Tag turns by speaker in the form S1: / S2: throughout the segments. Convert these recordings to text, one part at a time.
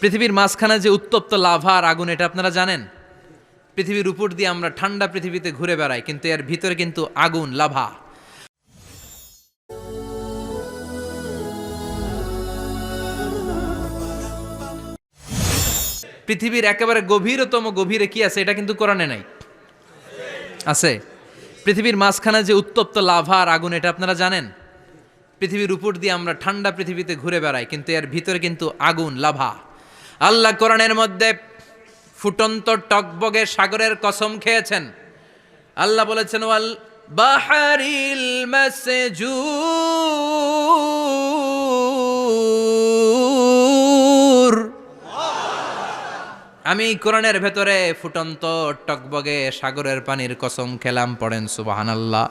S1: পৃথিবীর মাঝখানে যে উত্তপ্ত লাভা আর আগুন, এটা আপনারা জানেন? পৃথিবীর উপর দিয়ে আমরা ঠান্ডা পৃথিবীতে ঘুরে বেড়াই, কিন্তু এর ভিতরে কিন্তু আগুন, লাভা। পৃথিবীর একেবারে গভীরতম গভীরে কি আছে, এটা কিন্তু কোরআনে নাই। আছে? পৃথিবীর মাঝখানে যে উত্তপ্ত লাভা আর আগুন, এটা আপনারা জানেন? পৃথিবীর উপর দিয়ে আমরা ঠান্ডা পৃথিবীতে ঘুরে বেড়াই, কিন্তু এর ভিতরে কিন্তু আগুন, লাভা। আল্লাহ কোরআনের মধ্যে ফুটন্ত টকবগে সাগরের কসম খেয়েছেন। আল্লাহ বলেছেন, ওয়াল বাহারিল মাসজুর। আমি কোরআনের ভেতরে ফুটন্ত টকবগে সাগরের পানির কসম খেলাম। পড়েন সুবহানাল্লাহ।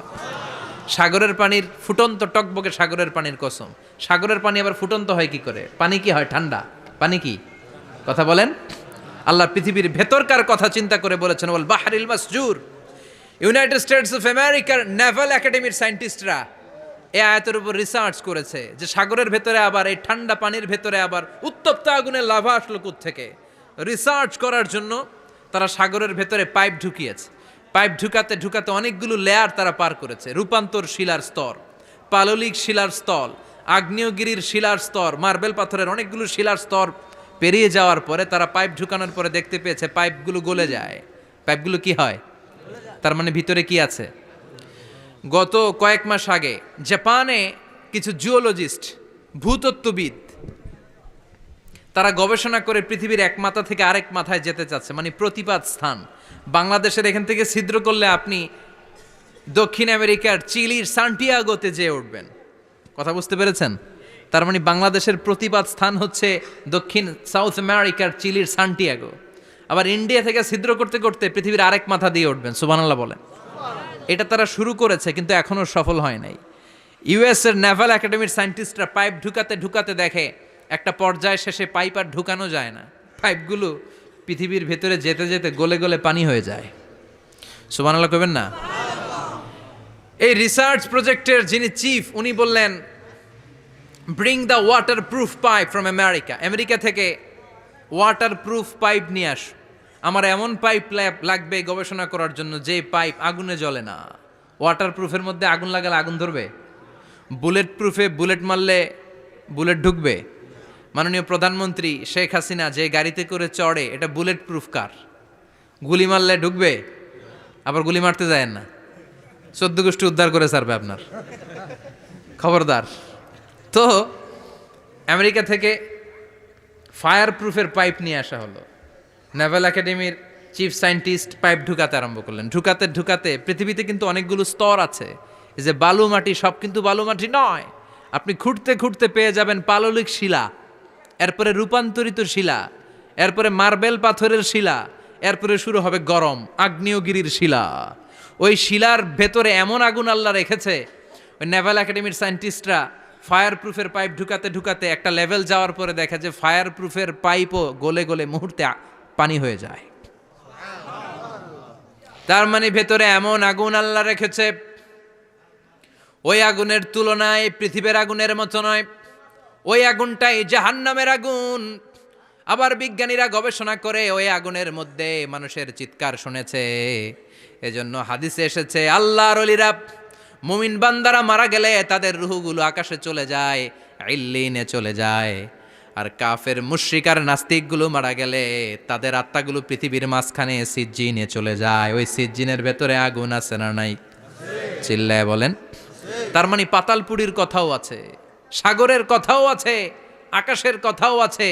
S1: সাগরের পানির ফুটন্ত টকবগে সাগরের পানির কসম। সাগরের পানি আবার ফুটন্ত হয় কি করে? পানি কি হয়? ঠান্ডা। পানি কি? কথা বলেন। আল্লাহ পৃথিবীর ভেতরকার কথা চিন্তা করে বলেছেন, ওয়াল বাহরিল মাসজুর। ইউনাইটেড স্টেটস অফ আমেরিকার নেভাল একাডেমির সায়েন্টিস্টরা এই আয়াতের উপর রিসার্চ করেছে যে সাগরের ভেতরে আবার এই ঠান্ডা পানির ভেতরে আবার উত্তপ্ত আগুনের লাভা আসলো কোত্থেকে। রিসার্চ করার জন্য তারা সাগরের ভেতরে পাইপ ঢুকিয়েছে। পাইপ ঢুকাতে ঢুকাতে অনেকগুলো লেয়ার তারা পার করেছে। রূপান্তর শিলার স্তর, পাললিক শিলার স্তর, আগ্নেয়গিরির শিলার স্তর, মার্বেল পাথরের অনেকগুলো শিলার স্তর পেরিয়ে যাওয়ার পরে তারা পাইপ ঢুকানোর পরে দেখতে পেয়েছে পাইপগুলো গলে যায়। পাইপগুলো কি হয়? তার মানে ভিতরে কি আছে? গত কয়েক মাস আগে জাপানে কিছু জিওলজিস্ট, ভূতত্ত্ববিদ, তারা গবেষণা করে পৃথিবীর এক মাথা থেকে আরেক মাথায় যেতে চাচ্ছে, মানে প্রতিপাদ স্থান। বাংলাদেশের এখান থেকে ছিদ্র করলে আপনি দক্ষিণ আমেরিকার চিলির সান্টিয়াগোতে যেয়ে উঠবেন। কথা বুঝতে পেরেছেন? তার মানে বাংলাদেশের প্রতিপাদ স্থান হচ্ছে দক্ষিণ সাউথ আমেরিকার চিলির সান্টিয়াগো। আবার ইন্ডিয়া থেকে ছিদ্র করতে করতে পৃথিবীর আরেক মাথা দিয়ে উঠবেন। সুবহানাল্লাহ বলেন। এটা তারা শুরু করেছে, কিন্তু এখনও সফল হয় নাই। ইউএস এর নেভাল একাডেমির সায়েন্টিস্টরা পাইপ ঢুকাতে ঢুকাতে দেখে একটা পর্যায় শেষে পাইপ আর ঢুকানো যায় না। পাইপগুলো পৃথিবীর ভেতরে যেতে যেতে গলে গলে পানি হয়ে যায়। সুবহানাল্লাহ কইবেন না? এই রিসার্চ প্রজেক্টের যিনি চিফ, উনি বললেন, bring the water proof pipe from America. America থেকে ওয়াটার প্রুফ পাইপ নিয়ে আস। আমার এমন পাইপ লাগবে গবেষণা করার জন্য যে পাইপ আগুনে জ্বলে না। ওয়াটার প্রুফের মধ্যে আগুন লাগালে আগুন ধরবে? বুলেট প্রুফে বুলেট মারলে বুলেট ঢুকবে? মাননীয় প্রধানমন্ত্রী শেখ হাসিনা যে গাড়িতে করে চড়ে, এটা বুলেট প্রুফ কার? গুলি মারলে ঢুকবে? আবার গুলি মারতে যায় না, 14 গোষ্ঠী উদ্ধার করে ছাড়বে আপনার, খবরদার। তো আমেরিকা থেকে ফায়ার প্রুফের পাইপ নিয়ে আসা হলো। নেভাল একাডেমির চিফ সায়েন্টিস্ট পাইপ ঢুকাতে আরম্ভ করলেন। ঢুকাতে ঢুকাতে পৃথিবীতে কিন্তু অনেকগুলো স্তর আছে। এই যে বালু মাটি, সব কিন্তু বালু মাটি নয়। আপনি খুঁড়তে খুঁড়তে পেয়ে যাবেন পাললিক শিলা, এরপরে রূপান্তরিত শিলা, এরপরে মার্বেল পাথরের শিলা, এরপরে শুরু হবে গরম আগ্নেয়গিরির শিলা। ওই শিলার ভেতরে এমন আগুন আল্লাহ রেখেছে, ওই নেভাল একাডেমির সায়েন্টিস্টরা ফায়ার প্রুফের পাইপ ঢুকাতে ঢুকাতে একটা লেভেল যাওয়ার পরে দেখে যে ফায়ার প্রুফের পাইপও গলে গলে মুহূর্তে পানি হয়ে যায়। তার মানে ভেতরে এমন আগুন আল্লাহ রেখেছে, ওই আগুনের তুলনায় পৃথিবীর আগুনের মতো নয়। ওই আগুনটাই জাহান্নামের আগুন। আবার বিজ্ঞানীরা গবেষণা করে ওই আগুনের মধ্যে মানুষের চিৎকার শুনেছে। এজন্য হাদিসে এসেছে, আল্লাহর ওলিরা, মুমিন বান্দারা মারা গেলে তাদের রূহগুলো আকাশে চলে যায়, ইল্লিনে চলে যায়। আর কাফের মুশরিকার নাস্তিকগুলো মারা গেলে তাদের আত্মাগুলো পৃথিবীর মাঝখানে সিজ্জিনে চলে যায়। ওই সিজ্জিনের ভেতরে আগুন আছে না নাই? চিল্লায় বলেন। তার মানে পাতালপুরীর কথাও আছে, সাগরের কথাও আছে, আকাশের কথাও আছে,